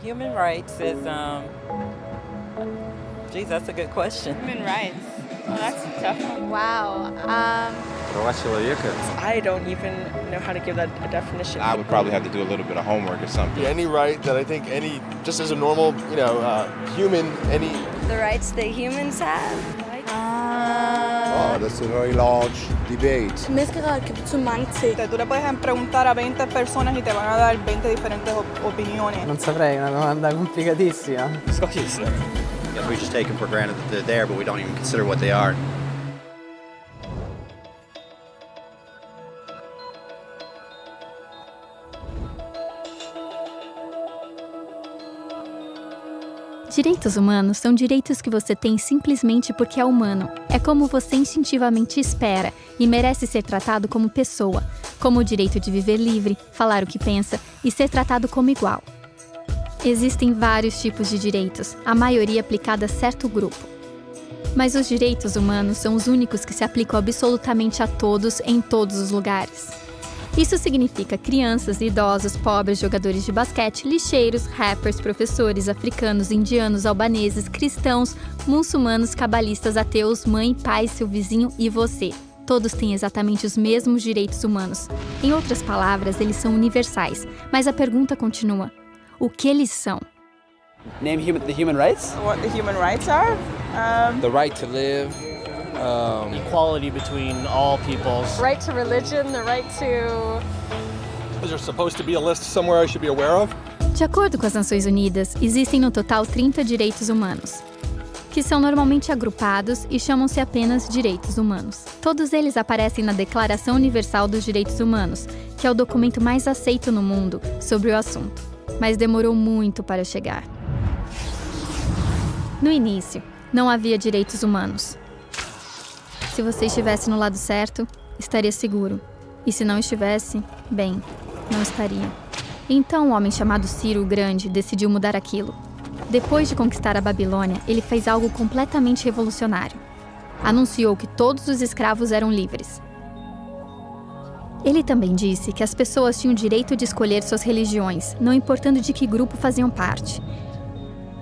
Human rights is, geez, that's a good question. Human rights. Well, that's a tough one. Wow. I don't even know how to give that a definition. I would probably have to do a little bit of homework or something. Any right that I think just as a normal, human, any... The rights that humans have. That's a very large debate. Tú le puedes preguntar a 20 personas y te van a dar 20 diferentes opiniones. Non saprei, è una domanda complicatissima. Yeah, we just take them for granted that they're there, but we don't even consider what they are. Direitos humanos são direitos que você tem simplesmente porque é humano. É como você instintivamente espera e merece ser tratado como pessoa, como o direito de viver livre, falar o que pensa e ser tratado como igual. Existem vários tipos de direitos, a maioria aplicada a certo grupo. Mas os direitos humanos são os únicos que se aplicam absolutamente a todos em todos os lugares. Isso significa crianças, idosos, pobres, jogadores de basquete, lixeiros, rappers, professores, africanos, indianos, albaneses, cristãos, muçulmanos, cabalistas, ateus, mãe, pai, seu vizinho e você. Todos têm exatamente os mesmos direitos humanos. Em outras palavras, eles são universais, mas a pergunta continua: o que eles são? Name the human rights? What the human rights are? The right to live. Equality between all peoples. Right to religion, the right to... Is there supposed to be a list somewhere I should be aware of? De acordo com as Nações Unidas, existem no total 30 direitos humanos, que são normalmente agrupados e chamam-se apenas direitos humanos. Todos eles aparecem na Declaração Universal dos Direitos Humanos, que é o documento mais aceito no mundo sobre o assunto, mas demorou muito para chegar. No início, não havia direitos humanos. Se você estivesse no lado certo, estaria seguro. E se não estivesse, bem, não estaria. Então um homem chamado Ciro o Grande decidiu mudar aquilo. Depois de conquistar a Babilônia, ele fez algo completamente revolucionário. Anunciou que todos os escravos eram livres. Ele também disse que as pessoas tinham o direito de escolher suas religiões, não importando de que grupo faziam parte.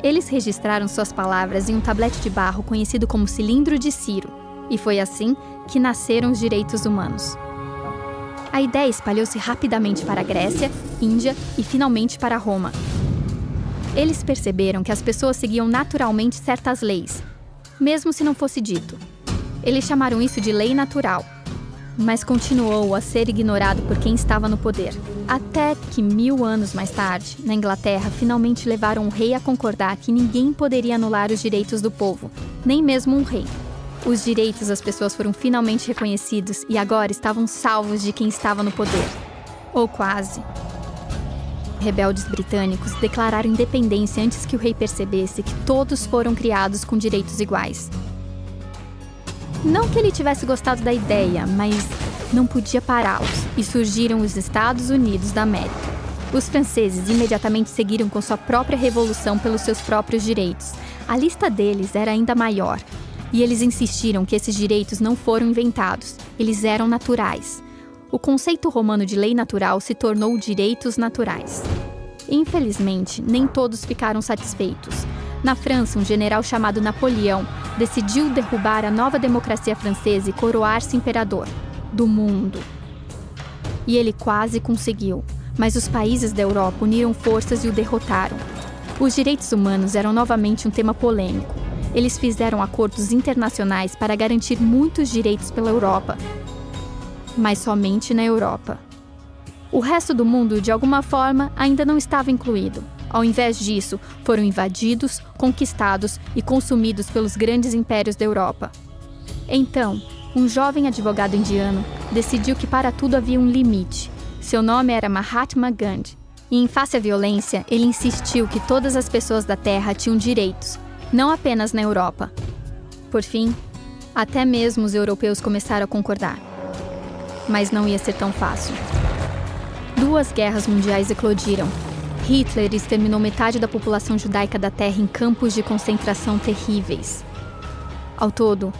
Eles registraram suas palavras em um tablete de barro conhecido como Cilindro de Ciro. E foi assim que nasceram os direitos humanos. A ideia espalhou-se rapidamente para a Grécia, Índia e finalmente para Roma. Eles perceberam que as pessoas seguiam naturalmente certas leis, mesmo se não fosse dito. Eles chamaram isso de lei natural, mas continuou a ser ignorado por quem estava no poder. Até que 1000 anos mais tarde, na Inglaterra, finalmente levaram o rei a concordar que ninguém poderia anular os direitos do povo, nem mesmo um rei. Os direitos das pessoas foram finalmente reconhecidos e agora estavam salvos de quem estava no poder. Ou quase. Rebeldes britânicos declararam independência antes que o rei percebesse que todos foram criados com direitos iguais. Não que ele tivesse gostado da ideia, mas não podia pará-los, e surgiram os Estados Unidos da América. Os franceses imediatamente seguiram com sua própria revolução pelos seus próprios direitos. A lista deles era ainda maior. E eles insistiram que esses direitos não foram inventados, eles eram naturais. O conceito romano de lei natural se tornou direitos naturais. Infelizmente, nem todos ficaram satisfeitos. Na França, um general chamado Napoleão decidiu derrubar a nova democracia francesa e coroar-se imperador do mundo. E ele quase conseguiu, mas os países da Europa uniram forças e o derrotaram. Os direitos humanos eram novamente um tema polêmico. Eles fizeram acordos internacionais para garantir muitos direitos pela Europa, mas somente na Europa. O resto do mundo, de alguma forma, ainda não estava incluído. Ao invés disso, foram invadidos, conquistados e consumidos pelos grandes impérios da Europa. Então, um jovem advogado indiano decidiu que para tudo havia um limite. Seu nome era Mahatma Gandhi. E em face à violência, ele insistiu que todas as pessoas da Terra tinham direitos, não apenas na Europa. Por fim, até mesmo os europeus começaram a concordar. Mas não ia ser tão fácil. 2 guerras mundiais eclodiram. Hitler exterminou metade da população judaica da Terra em campos de concentração terríveis. Ao todo,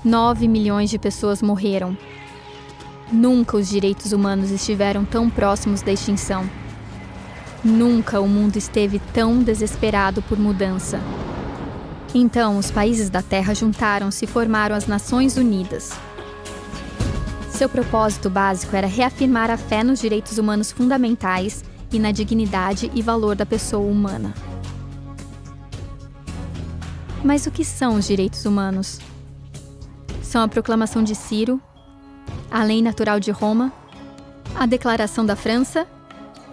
9 milhões de pessoas morreram. Nunca os direitos humanos estiveram tão próximos da extinção. Nunca o mundo esteve tão desesperado por mudança. Então, os países da Terra juntaram-se e formaram as Nações Unidas. Seu propósito básico era reafirmar a fé nos direitos humanos fundamentais e na dignidade e valor da pessoa humana. Mas o que são os direitos humanos? São a Proclamação de Ciro, a Lei Natural de Roma, a Declaração da França.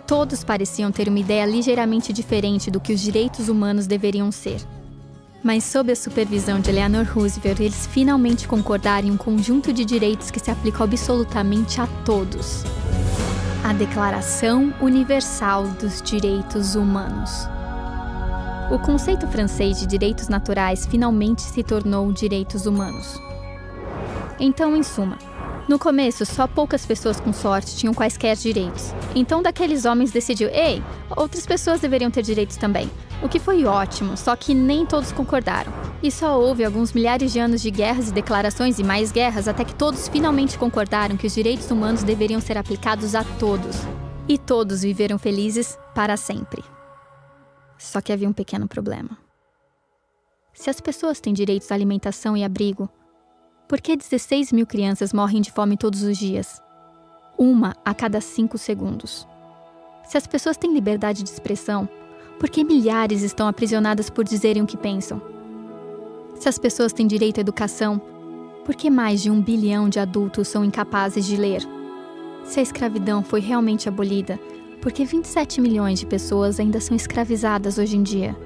Todos pareciam ter uma ideia ligeiramente diferente do que os direitos humanos deveriam ser. Mas sob a supervisão de Eleanor Roosevelt, eles finalmente concordaram em um conjunto de direitos que se aplicam absolutamente a todos. A Declaração Universal dos Direitos Humanos. O conceito francês de direitos naturais finalmente se tornou direitos humanos. Então, em suma, no começo, só poucas pessoas com sorte tinham quaisquer direitos. Então, daqueles homens decidiu, ei, outras pessoas deveriam ter direitos também. O que foi ótimo, só que nem todos concordaram. E só houve alguns milhares de anos de guerras e declarações e mais guerras até que todos finalmente concordaram que os direitos humanos deveriam ser aplicados a todos. E todos viveram felizes para sempre. Só que havia um pequeno problema. Se as pessoas têm direitos à alimentação e abrigo, por que 16 mil crianças morrem de fome todos os dias? 1 a cada 5 segundos. Se as pessoas têm liberdade de expressão, por que milhares estão aprisionadas por dizerem o que pensam? Se as pessoas têm direito à educação, por que mais de 1 bilhão de adultos são incapazes de ler? Se a escravidão foi realmente abolida, por que 27 milhões de pessoas ainda são escravizadas hoje em dia?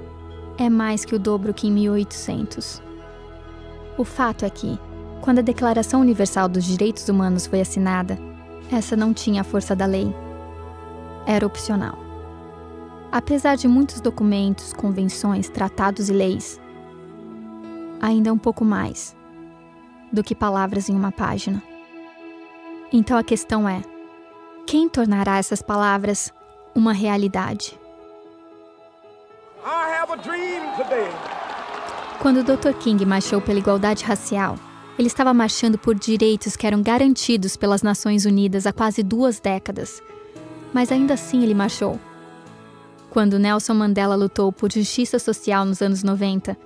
É mais que o dobro que em 1800. O fato é que, quando a Declaração Universal dos Direitos Humanos foi assinada, essa não tinha a força da lei. Era opcional. Apesar de muitos documentos, convenções, tratados e leis, ainda é um pouco mais do que palavras em uma página. Então a questão é, quem tornará essas palavras uma realidade? Quando o Dr. King marchou pela igualdade racial, ele estava marchando por direitos que eram garantidos pelas Nações Unidas há quase 2 décadas. Mas ainda assim ele marchou. Quando Nelson Mandela lutou por justiça social nos anos 90,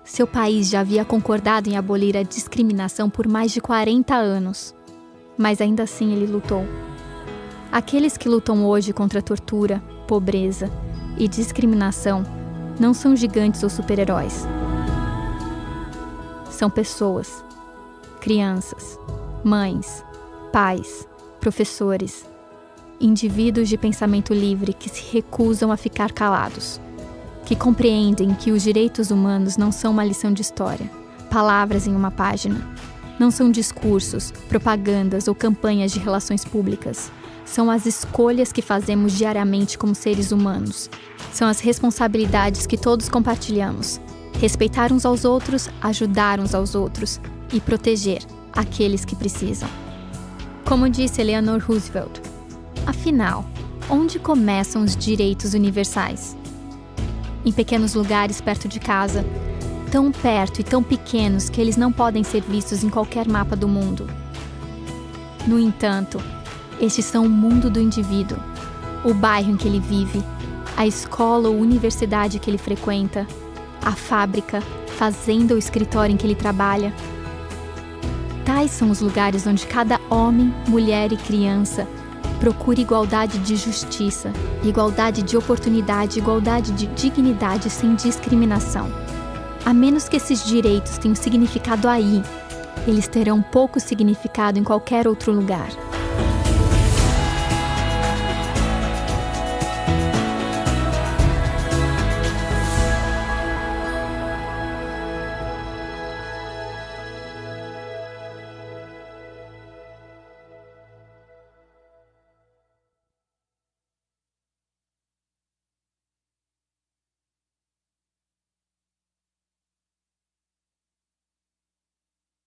seu país já havia concordado em abolir a discriminação por mais de 40 anos. Mas ainda assim ele lutou. Aqueles que lutam hoje contra a tortura, pobreza e discriminação não são gigantes ou super-heróis. São pessoas. Crianças, mães, pais, professores, indivíduos de pensamento livre que se recusam a ficar calados, que compreendem que os direitos humanos não são uma lição de história, palavras em uma página, não são discursos, propagandas ou campanhas de relações públicas, são as escolhas que fazemos diariamente como seres humanos, são as responsabilidades que todos compartilhamos, respeitar uns aos outros, ajudar uns aos outros, e proteger aqueles que precisam. Como disse Eleanor Roosevelt, afinal, onde começam os direitos universais? Em pequenos lugares perto de casa, tão perto e tão pequenos que eles não podem ser vistos em qualquer mapa do mundo. No entanto, estes são o mundo do indivíduo, o bairro em que ele vive, a escola ou universidade que ele frequenta, a fábrica, fazenda ou escritório em que ele trabalha. Tais são os lugares onde cada homem, mulher e criança procura igualdade de justiça, igualdade de oportunidade, igualdade de dignidade sem discriminação. A menos que esses direitos tenham significado aí, eles terão pouco significado em qualquer outro lugar.